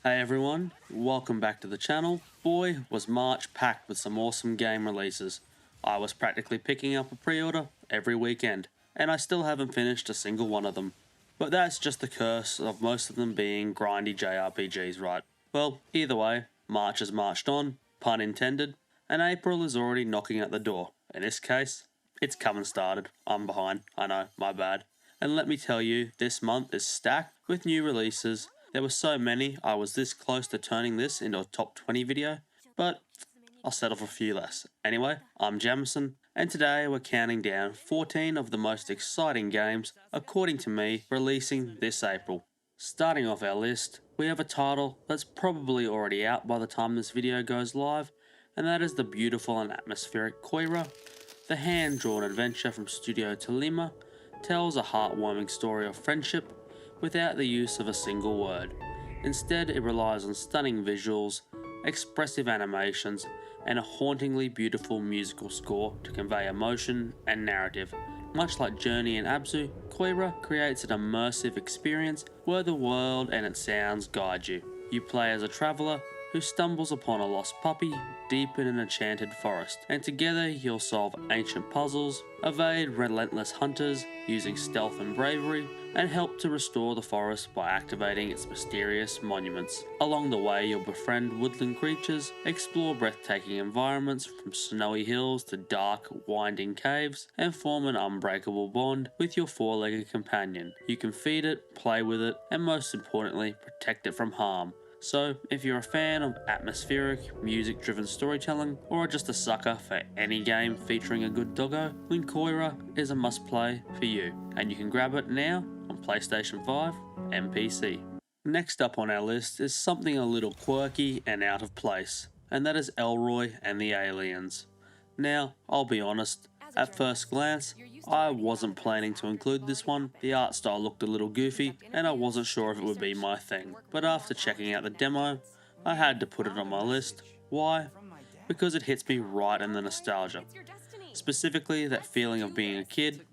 Hey everyone, welcome back to the channel. Boy, was March packed with some awesome game releases. I was practically picking up a pre-order every weekend, and I still haven't finished a single one of them. But that's just the curse of most of them being grindy JRPGs, right? Well, either way, March has marched on, pun intended, and April is already knocking at the door. In this case, it's come and started. I'm behind, I know, my bad. And let me tell you, this month is stacked with new releases. There were so many, I was this close to turning this into a top 20 video, but I'll settle for a few less. Anyway, I'm Jamasin, and today we're counting down 14 of the most exciting games, according to me, releasing this April. Starting off our list, we have a title that's probably already out by the time this video goes live, and that is the beautiful and atmospheric Koira. The hand-drawn adventure from Studio Tolima tells a heartwarming story of friendship without the use of a single word. Instead, it relies on stunning visuals, expressive animations, and a hauntingly beautiful musical score to convey emotion and narrative. Much like Journey and Abzu, Koira creates an immersive experience where the world and its sounds guide you. You play as a traveller who stumbles upon a lost puppy deep in an enchanted forest, and together you'll solve ancient puzzles, evade relentless hunters using stealth and bravery, and help to restore the forest by activating its mysterious monuments. Along the way, you'll befriend woodland creatures, explore breathtaking environments from snowy hills to dark, winding caves, and form an unbreakable bond with your four-legged companion. You can feed it, play with it, and most importantly, protect it from harm. So, if you're a fan of atmospheric, music-driven storytelling, or just a sucker for any game featuring a good doggo, then Koira is a must-play for you, and you can grab it now on PlayStation 5 and PC. Next up on our list is something a little quirky and out of place, and that is Elroy and the Aliens. Now, I'll be honest, at first glance, I wasn't planning to include this one. The art style looked a little goofy, and I wasn't sure if it would be my thing. But after checking out the demo, I had to put it on my list. Why? Because it hits me right in the nostalgia. Specifically, that feeling of being a kid,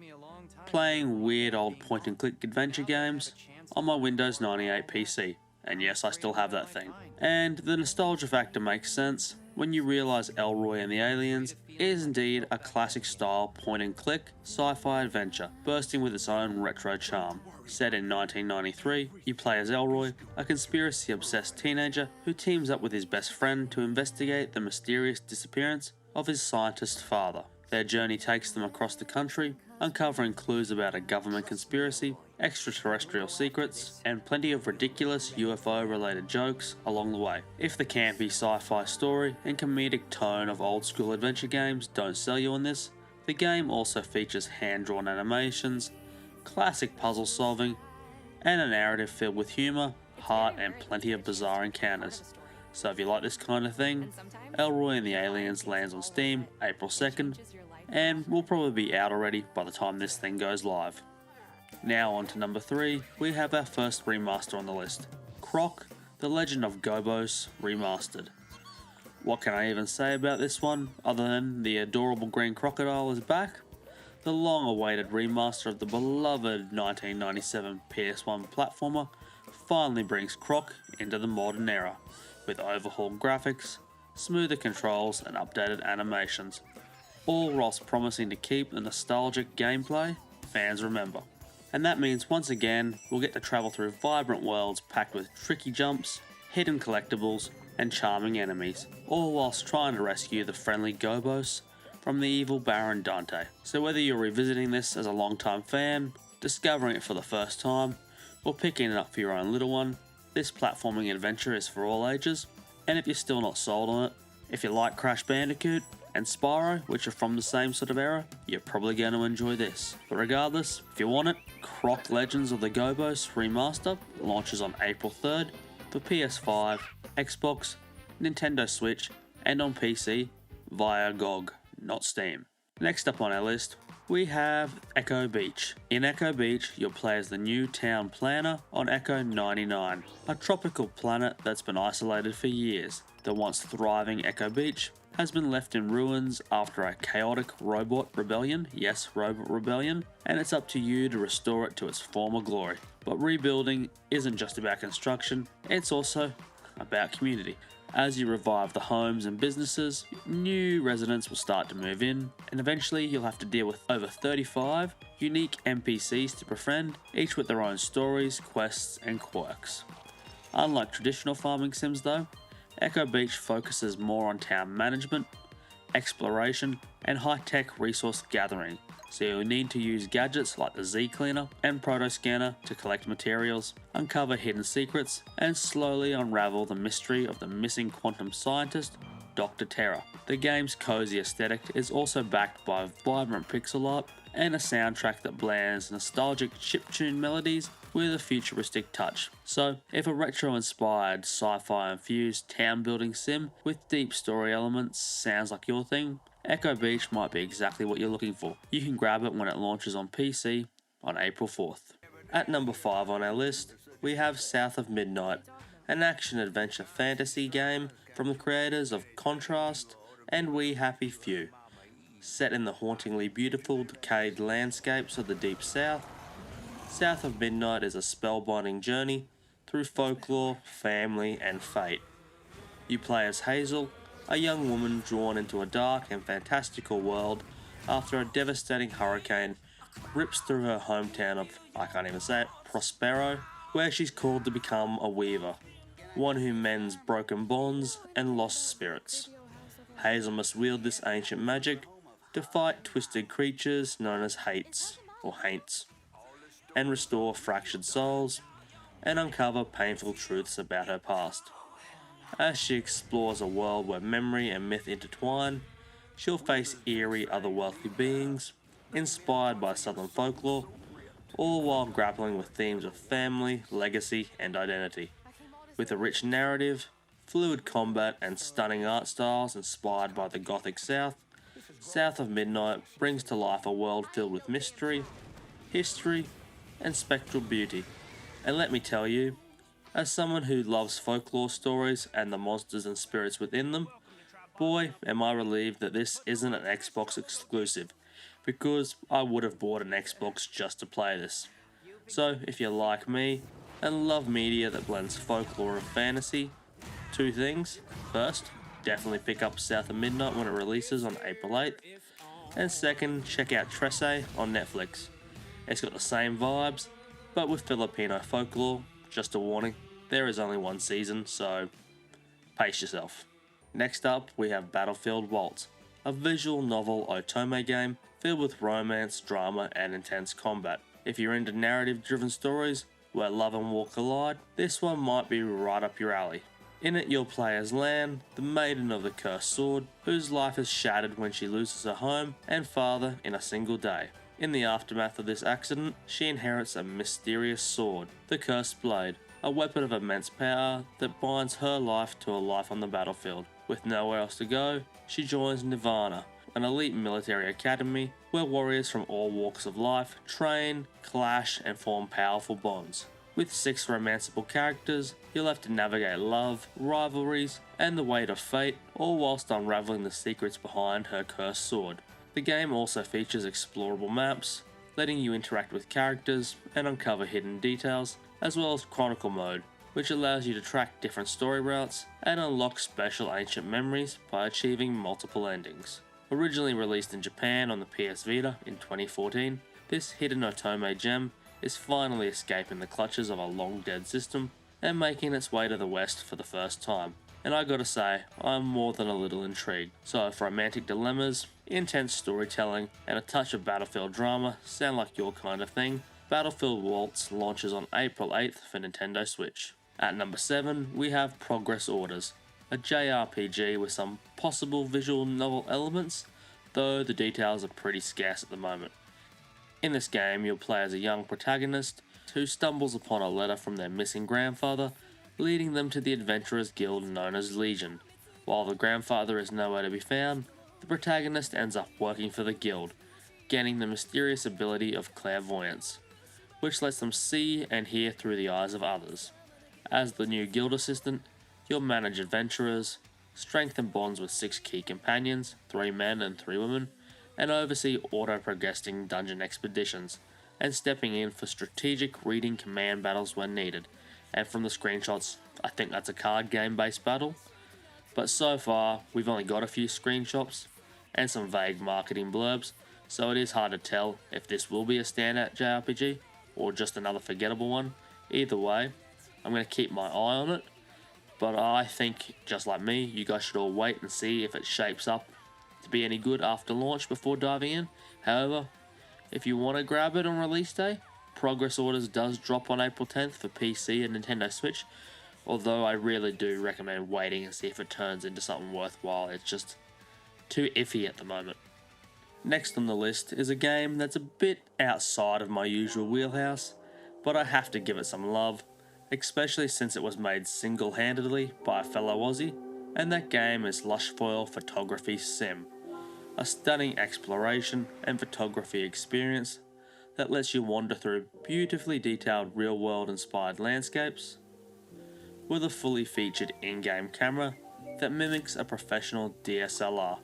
playing weird old point-and-click adventure games on my Windows 98 PC. And yes, I still have that thing. And the nostalgia factor makes sense when you realise Elroy and the Aliens is indeed a classic style point-and-click sci-fi adventure, bursting with its own retro charm. Set in 1993, you play as Elroy, a conspiracy-obsessed teenager who teams up with his best friend to investigate the mysterious disappearance of his scientist father. Their journey takes them across the country, uncovering clues about a government conspiracy, extraterrestrial secrets, and plenty of ridiculous UFO-related jokes along the way. If the campy sci-fi story and comedic tone of old-school adventure games don't sell you on this, the game also features hand-drawn animations, classic puzzle solving, and a narrative filled with humour, heart, and plenty of bizarre encounters. So if you like this kind of thing, Elroy and the Aliens lands on Steam April 2nd, and will probably be out already by the time this thing goes live. Now on to number 3, we have our first remaster on the list, Croc, The Legend of Gobbos Remastered. What can I even say about this one, other than the adorable green crocodile is back? The long-awaited remaster of the beloved 1997 PS1 platformer finally brings Croc into the modern era, with overhauled graphics, smoother controls and updated animations, all whilst promising to keep the nostalgic gameplay fans remember. And that means once again, we'll get to travel through vibrant worlds packed with tricky jumps, hidden collectibles, and charming enemies, all whilst trying to rescue the friendly Gobbos from the evil Baron Dante. So whether you're revisiting this as a long-time fan, discovering it for the first time, or picking it up for your own little one, this platforming adventure is for all ages. And if you're still not sold on it, if you like Crash Bandicoot and Spyro, which are from the same sort of era, you're probably going to enjoy this. But regardless, if you want it, Croc Legends of the Gobbos Remaster launches on April 3rd for PS5, Xbox, Nintendo Switch, and on PC via GOG, not Steam. Next up on our list, we have Echo Beach. In Echo Beach, you'll play as the new town planner on Echo 99, a tropical planet that's been isolated for years. The once thriving Echo Beach has been left in ruins after a chaotic robot rebellion, yes, robot rebellion, and it's up to you to restore it to its former glory. But rebuilding isn't just about construction, it's also about community. As you revive the homes and businesses, new residents will start to move in, and eventually you'll have to deal with over 35 unique NPCs to befriend, each with their own stories, quests, and quirks. Unlike traditional farming sims though, Echo Beach focuses more on town management, exploration, and high-tech resource gathering, so you'll need to use gadgets like the Z Cleaner and Proto Scanner to collect materials, uncover hidden secrets, and slowly unravel the mystery of the missing quantum scientist, Dr. Terra. The game's cozy aesthetic is also backed by vibrant pixel art and a soundtrack that blends nostalgic chiptune melodies with a futuristic touch. So, if a retro-inspired, sci-fi infused town-building sim with deep story elements sounds like your thing, Echo Beach might be exactly what you're looking for. You can grab it when it launches on PC on April 4th. At number 5 on our list, we have South of Midnight, an action-adventure fantasy game from the creators of Contrast and We Happy Few. Set in the hauntingly beautiful, decayed landscapes of the Deep South, South of Midnight is a spellbinding journey through folklore, family, and fate. You play as Hazel, a young woman drawn into a dark and fantastical world after a devastating hurricane rips through her hometown of, I can't even say it, Prospero, where she's called to become a weaver, one who mends broken bonds and lost spirits. Hazel must wield this ancient magic to fight twisted creatures known as haints, and restore fractured souls, and uncover painful truths about her past. As she explores a world where memory and myth intertwine, she'll face eerie otherworldly beings, inspired by southern folklore, all while grappling with themes of family, legacy, and identity. With a rich narrative, fluid combat, and stunning art styles inspired by the Gothic South, South of Midnight brings to life a world filled with mystery, history, and spectral beauty. And let me tell you, as someone who loves folklore stories and the monsters and spirits within them, boy am I relieved that this isn't an Xbox exclusive, because I would have bought an Xbox just to play this. So if you're like me and love media that blends folklore and fantasy, two things. First, definitely pick up South of Midnight when it releases on April 8th, and second, check out Trece on Netflix. It's got the same vibes, but with Filipino folklore. Just a warning, there is only one season, so pace yourself. Next up, we have Battlefield Waltz, a visual novel otome game filled with romance, drama, and intense combat. If you're into narrative-driven stories where love and war collide, this one might be right up your alley. In it, you'll play as Lan, the maiden of the cursed sword, whose life is shattered when she loses her home and father in a single day. In the aftermath of this accident, she inherits a mysterious sword, the Cursed Blade, a weapon of immense power that binds her life to a life on the battlefield. With nowhere else to go, she joins Nirvana, an elite military academy where warriors from all walks of life train, clash, and form powerful bonds. With 6 romanceable characters, you'll have to navigate love, rivalries, and the weight of fate, all whilst unraveling the secrets behind her cursed sword. The game also features explorable maps, letting you interact with characters and uncover hidden details, as well as Chronicle mode, which allows you to track different story routes and unlock special ancient memories by achieving multiple endings. Originally released in Japan on the PS Vita in 2014, this hidden otome gem is finally escaping the clutches of a long-dead system and making its way to the West for the first time. And I gotta say, I'm more than a little intrigued. So if romantic dilemmas, intense storytelling, and a touch of Battlefield drama sound like your kind of thing, Battlefield Waltz launches on April 8th for Nintendo Switch. At number 7, we have Progress Orders, a JRPG with some possible visual novel elements, though the details are pretty scarce at the moment. In this game, you'll play as a young protagonist who stumbles upon a letter from their missing grandfather, leading them to the adventurers guild known as Legion. While the grandfather is nowhere to be found, the protagonist ends up working for the guild, gaining the mysterious ability of clairvoyance, which lets them see and hear through the eyes of others. As the new guild assistant, you'll manage adventurers, strengthen bonds with 6 key companions, 3 men and 3 women, and oversee auto-progressing dungeon expeditions, and stepping in for strategic reading command battles when needed. And from the screenshots, I think that's a card game based battle. But so far, we've only got a few screenshots and some vague marketing blurbs, so it is hard to tell if this will be a standout JRPG or just another forgettable one. Either way, I'm going to keep my eye on it, but I think, just like me, you guys should all wait and see if it shapes up to be any good after launch before diving in. However, if you want to grab it on release day, progress orders does drop on April 10th for PC and Nintendo Switch, although I really do recommend waiting and see if it turns into something worthwhile. It's just too iffy at the moment. Next on the list is a game that's a bit outside of my usual wheelhouse, but I have to give it some love, especially since it was made single-handedly by a fellow Aussie, and that game is Lush Foil Photography Sim, a stunning exploration and photography experience that lets you wander through beautifully detailed real-world inspired landscapes, with a fully featured in-game camera that mimics a professional DSLR.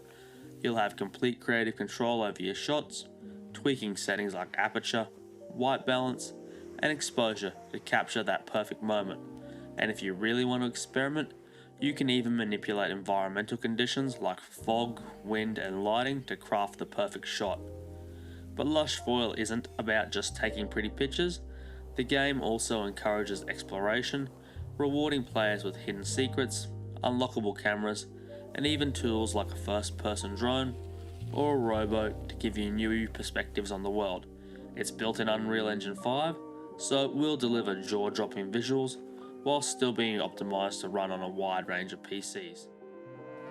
You'll have complete creative control over your shots, tweaking settings like aperture, white balance, and exposure to capture that perfect moment. And if you really want to experiment, you can even manipulate environmental conditions like fog, wind, and lighting to craft the perfect shot. But Lush Foil isn't about just taking pretty pictures. The game also encourages exploration, rewarding players with hidden secrets, unlockable cameras, and even tools like a first-person drone or a rowboat to give you new perspectives on the world. It's built in Unreal Engine 5, so it will deliver jaw-dropping visuals while still being optimized to run on a wide range of PCs.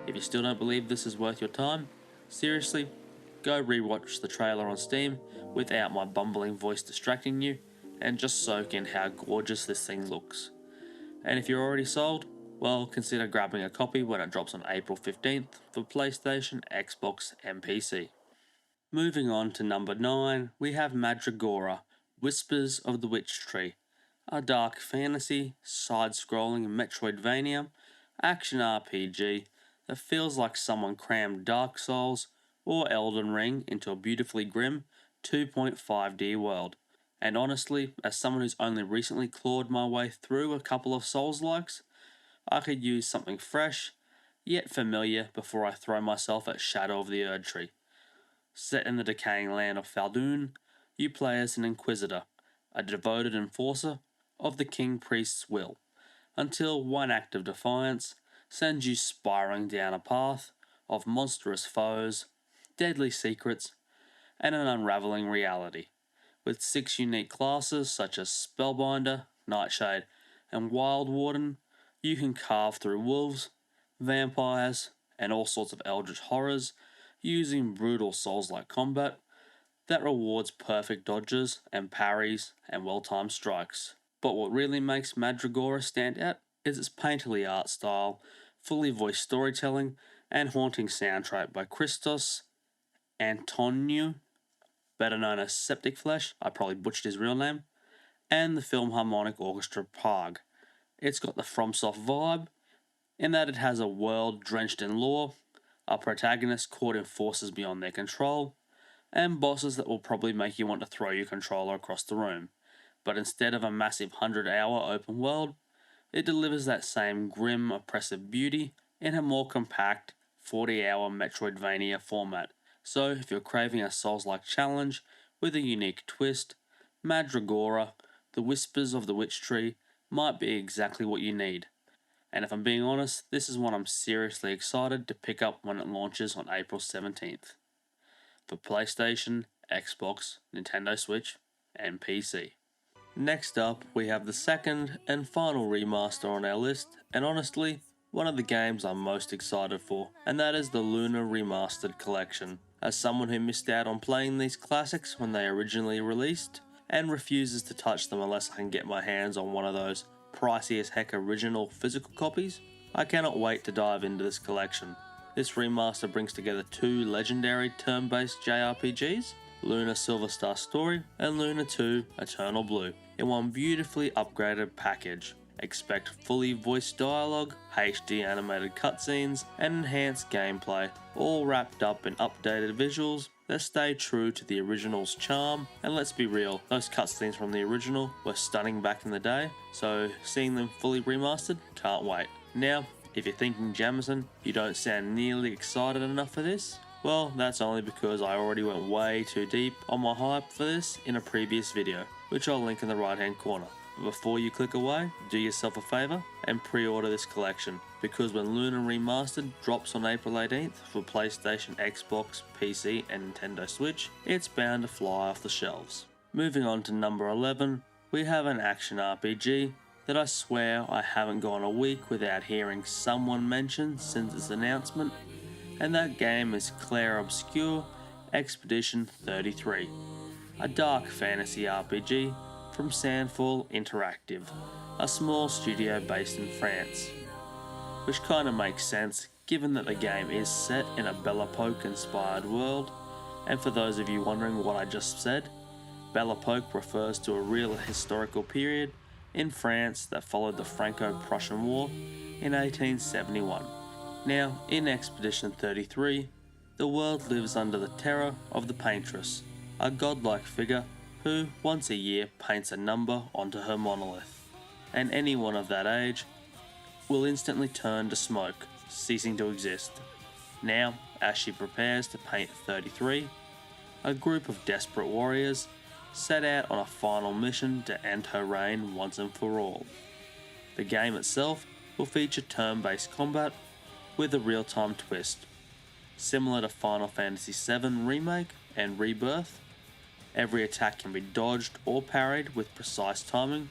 If you still don't believe this is worth your time, seriously, go rewatch the trailer on Steam without my bumbling voice distracting you, and just soak in how gorgeous this thing looks. And if you're already sold, well, consider grabbing a copy when it drops on April 15th for PlayStation, Xbox, and PC. Moving on to number 9, we have Madreora, Whispers of the Witch Tree, a dark fantasy, side-scrolling Metroidvania, action RPG that feels like someone crammed Dark Souls or Elden Ring into a beautifully grim 2.5D world. And honestly, as someone who's only recently clawed my way through a couple of Soulslikes, I could use something fresh, yet familiar before I throw myself at Shadow of the Erdtree. Set in the decaying land of Faldoon, you play as an Inquisitor, a devoted enforcer of the King Priest's will, until one act of defiance sends you spiraling down a path of monstrous foes, deadly secrets, and an unraveling reality. With 6 unique classes such as Spellbinder, Nightshade, and Wild Warden, you can carve through wolves, vampires, and all sorts of eldritch horrors using brutal Souls-like combat that rewards perfect dodges and parries and well-timed strikes. But what really makes Madreora stand out is its painterly art style, fully voiced storytelling, and haunting soundtrack by Christos Antoniou, better known as Septic Flesh, I probably butchered his real name, and the Philharmonic Orchestra Prague. It's got the FromSoft vibe, in that it has a world drenched in lore, a protagonist caught in forces beyond their control, and bosses that will probably make you want to throw your controller across the room. But instead of a massive 100-hour open world, it delivers that same grim, oppressive beauty in a more compact 40-hour Metroidvania format. So if you're craving a Souls-like challenge with a unique twist, Madreora, The Whispers of the Witch Tree, might be exactly what you need. And if I'm being honest, this is one I'm seriously excited to pick up when it launches on April 17th. For PlayStation, Xbox, Nintendo Switch, and PC. Next up, we have the second and final remaster on our list, and honestly, one of the games I'm most excited for, and that is the Lunar Remastered Collection. As someone who missed out on playing these classics when they originally released, and refuses to touch them unless I can get my hands on one of those pricey as heck original physical copies, I cannot wait to dive into this collection. This remaster brings together 2 legendary turn-based JRPGs, Lunar Silver Star Story and Lunar 2 Eternal Blue, in one beautifully upgraded package. Expect fully voiced dialogue, HD animated cutscenes, and enhanced gameplay, all wrapped up in updated visuals that stay true to the original's charm. And let's be real, those cutscenes from the original were stunning back in the day, so seeing them fully remastered, can't wait. Now, if you're thinking Jamasin, you don't sound nearly excited enough for this, well, that's only because I already went way too deep on my hype for this in a previous video, which I'll link in the right hand corner. But before you click away, do yourself a favour and pre-order this collection, because when Lunar Remastered drops on April 18th for PlayStation, Xbox, PC and Nintendo Switch, it's bound to fly off the shelves. Moving on to number 11, we have an action RPG that I swear I haven't gone a week without hearing someone mention since its announcement, and that game is Clair Obscur Expedition 33, a dark fantasy RPG from Sandfall Interactive, a small studio based in France. Which kinda makes sense given that the game is set in a Belle Epoque inspired world, and for those of you wondering what I just said, Belle Epoque refers to a real historical period in France that followed the Franco-Prussian War in 1871. Now, in Expedition 33, the world lives under the terror of the Paintress, a godlike figure who, once a year, paints a number onto her monolith, and anyone of that age will instantly turn to smoke, ceasing to exist. Now, as she prepares to paint 33, a group of desperate warriors set out on a final mission to end her reign once and for all. The game itself will feature turn-based combat with a real-time twist, similar to Final Fantasy VII Remake and Rebirth. Every attack can be dodged or parried with precise timing,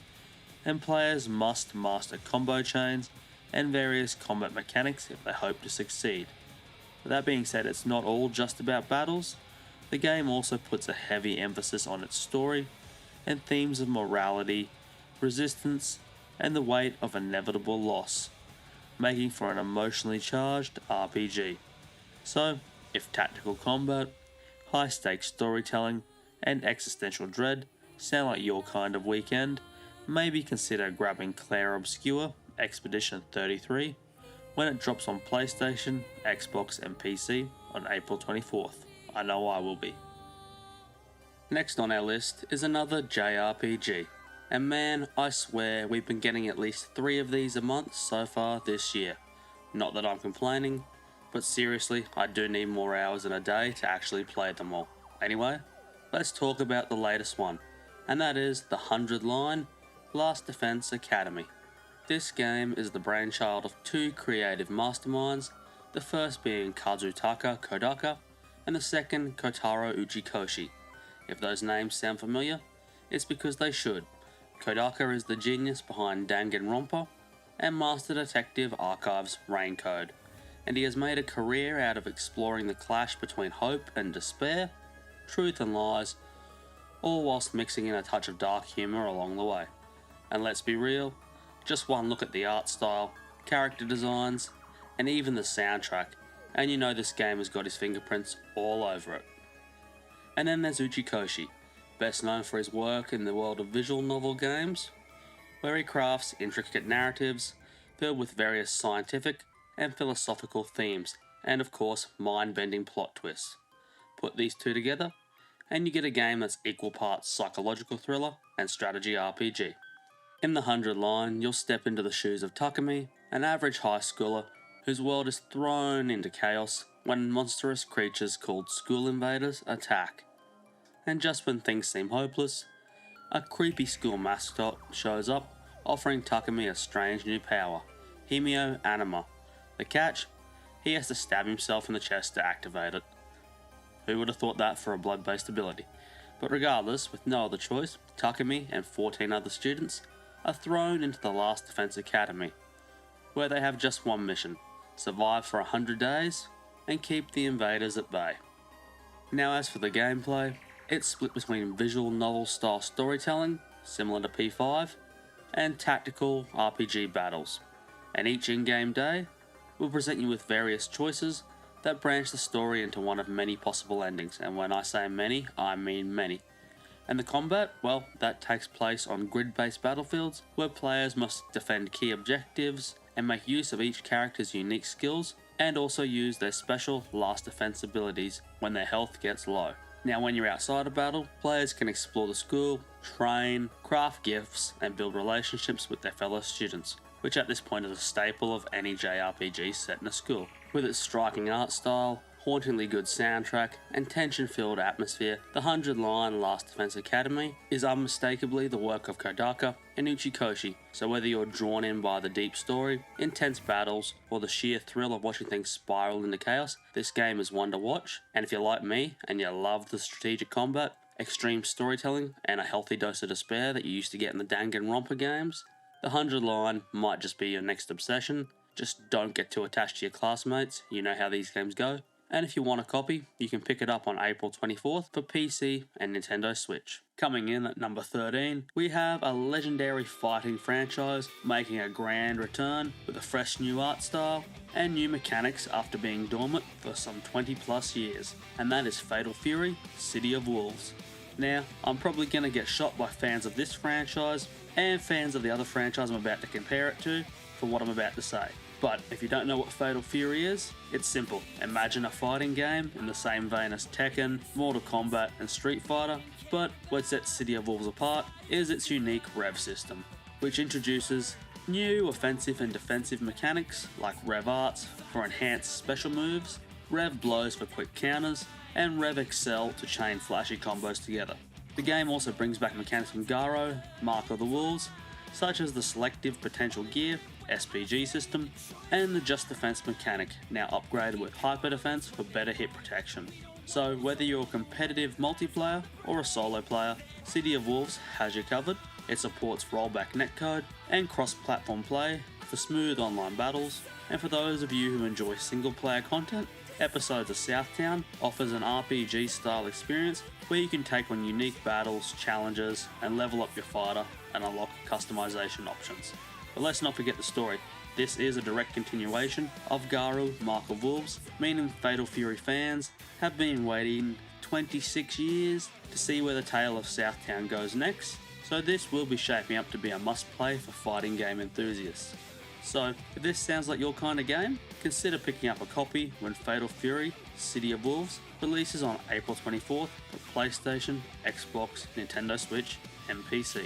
and players must master combo chains and various combat mechanics if they hope to succeed. With that being said, it's not all just about battles. The game also puts a heavy emphasis on its story and themes of morality, resistance, and the weight of inevitable loss, making for an emotionally charged RPG. So, if tactical combat, high-stakes storytelling, and existential dread sound like your kind of weekend, maybe consider grabbing Clair Obscur Expedition 33 when it drops on PlayStation, Xbox and PC on April 24th. I know I will be. Next on our list is another JRPG, and man, I swear we've been getting at least 3 of these a month so far this year. Not that I'm complaining, but seriously, I do need more hours in a day to actually play them all. Anyway, let's talk about the latest one, and that is the 100-line Last Defense Academy. This game is the brainchild of 2 creative masterminds, the first being Kazutaka Kodaka, and the second Kotaro Uchikoshi. If those names sound familiar, it's because they should. Kodaka is the genius behind Danganronpa and Master Detective Archives' Rain Code, and he has made a career out of exploring the clash between hope and despair, truth and lies, all whilst mixing in a touch of dark humour along the way. And let's be real, just one look at the art style, character designs, and even the soundtrack, and you know this game has got his fingerprints all over it. And then there's Uchikoshi, best known for his work in the world of visual novel games, where he crafts intricate narratives filled with various scientific and philosophical themes, and of course mind-bending plot twists. Put these 2 together, and you get a game that's equal parts psychological thriller and strategy RPG. In the 100-line, you'll step into the shoes of Takumi, an average high schooler whose world is thrown into chaos when monstrous creatures called school invaders attack. And just when things seem hopeless, a creepy school mascot shows up, offering Takumi a strange new power, Himio Anima. The catch? He has to stab himself in the chest to activate it. Who would have thought that for a blood-based ability? But regardless, with no other choice, Takumi and 14 other students are thrown into the Last Defense Academy, where they have just one mission: survive for 100 days and keep the invaders at bay. Now as for the gameplay, it's split between visual novel style storytelling, similar to P5, and tactical RPG battles, and each in-game day will present you with various choices that branch the story into one of many possible endings, and when I say many, I mean many. And the combat, well, that takes place on grid-based battlefields where players must defend key objectives and make use of each character's unique skills and also use their special last defense abilities when their health gets low. Now when you're outside of battle, players can explore the school, train, craft gifts and build relationships with their fellow students, which at this point is a staple of any JRPG set in a school. With its striking art style, hauntingly good soundtrack, and tension-filled atmosphere, the 100-line Last Defense Academy is unmistakably the work of Kodaka and Uchikoshi, so whether you're drawn in by the deep story, intense battles, or the sheer thrill of watching things spiral into chaos, this game is one to watch. And if you're like me and you love the strategic combat, extreme storytelling, and a healthy dose of despair that you used to get in the Danganronpa games, the 100-line might just be your next obsession. Just don't get too attached to your classmates, you know how these games go. And if you want a copy, you can pick it up on April 24th for PC and Nintendo Switch. Coming in at number 13, we have a legendary fighting franchise making a grand return with a fresh new art style and new mechanics after being dormant for some 20 plus years, and that is Fatal Fury: City of Wolves. Now, I'm probably going to get shot by fans of this franchise and fans of the other franchise I'm about to compare it to for what I'm about to say. But if you don't know what Fatal Fury is, it's simple. Imagine a fighting game in the same vein as Tekken, Mortal Kombat and Street Fighter, but what sets City of Wolves apart is its unique rev system, which introduces new offensive and defensive mechanics like rev arts for enhanced special moves, rev blows for quick counters, and rev excel to chain flashy combos together. The game also brings back mechanics from Garo, Mark of the Wolves, such as the selective potential gear, SPG system, and the just defense mechanic, now upgraded with hyper defense for better hit protection. So whether you're a competitive multiplayer or a solo player, City of Wolves has you covered. It supports rollback netcode and cross-platform play for smooth online battles, and for those of you who enjoy single player content, Episodes of Southtown offers an RPG style experience where you can take on unique battles, challenges, and level up your fighter and unlock customization options. But let's not forget the story. This is a direct continuation of Garo, Mark of Wolves, meaning Fatal Fury fans have been waiting 26 years to see where the tale of Southtown goes next, so this will be shaping up to be a must-play for fighting game enthusiasts. So, if this sounds like your kind of game, consider picking up a copy when Fatal Fury: City of Wolves releases on April 24th for PlayStation, Xbox, Nintendo Switch, and PC.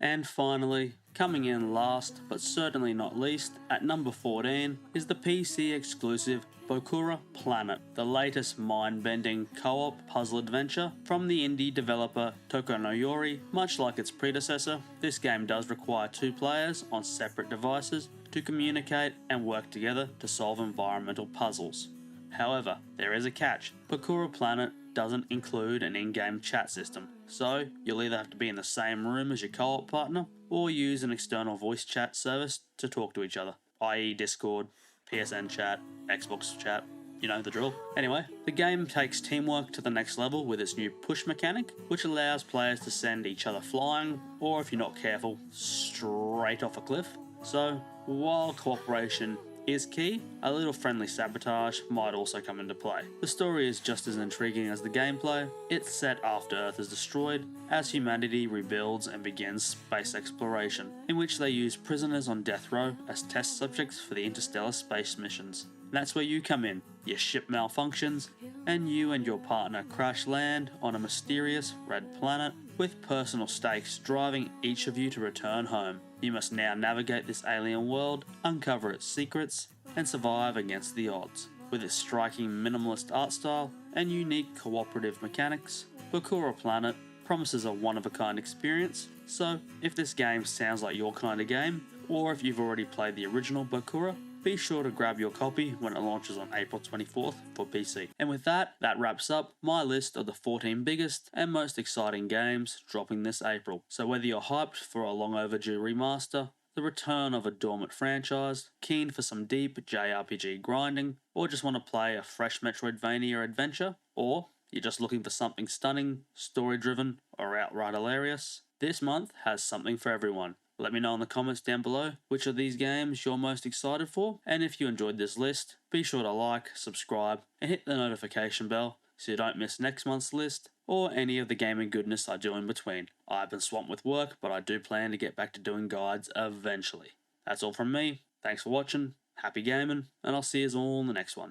And finally, coming in last but certainly not least, at number 14 is the PC exclusive Bokura Planet, the latest mind-bending co-op puzzle adventure from the indie developer Tokonoyori. Much like its predecessor, this game does require two players on separate devices to communicate and work together to solve environmental puzzles. However, there is a catch. Bokura Planet doesn't include an in-game chat system, so you'll either have to be in the same room as your co-op partner or use an external voice chat service to talk to each other, i.e. Discord, PSN chat, Xbox chat, you know the drill. Anyway, the game takes teamwork to the next level with its new push mechanic, which allows players to send each other flying, or if you're not careful, straight off a cliff. So, while cooperation is key, a little friendly sabotage might also come into play. The story is just as intriguing as the gameplay. It's set after Earth is destroyed, as humanity rebuilds and begins space exploration, in which they use prisoners on death row as test subjects for the interstellar space missions. And that's where you come in. Your ship malfunctions, and you and your partner crash land on a mysterious red planet, with personal stakes driving each of you to return home. You must now navigate this alien world, uncover its secrets, and survive against the odds. With its striking minimalist art style and unique cooperative mechanics, Bokura Planet promises a one-of-a-kind experience. So, if this game sounds like your kind of game, or if you've already played the original Bokura, be sure to grab your copy when it launches on April 24th for PC. And with that wraps up my list of the 14 biggest and most exciting games dropping this April. So whether you're hyped for a long overdue remaster, the return of a dormant franchise, keen for some deep JRPG grinding, or just want to play a fresh Metroidvania adventure, or you're just looking for something stunning, story-driven, or outright hilarious, this month has something for everyone. Let me know in the comments down below which of these games you're most excited for, and if you enjoyed this list, be sure to like, subscribe, and hit the notification bell so you don't miss next month's list or any of the gaming goodness I do in between. I've been swamped with work, but I do plan to get back to doing guides eventually. That's all from me. Thanks for watching, happy gaming, and I'll see you all in the next one.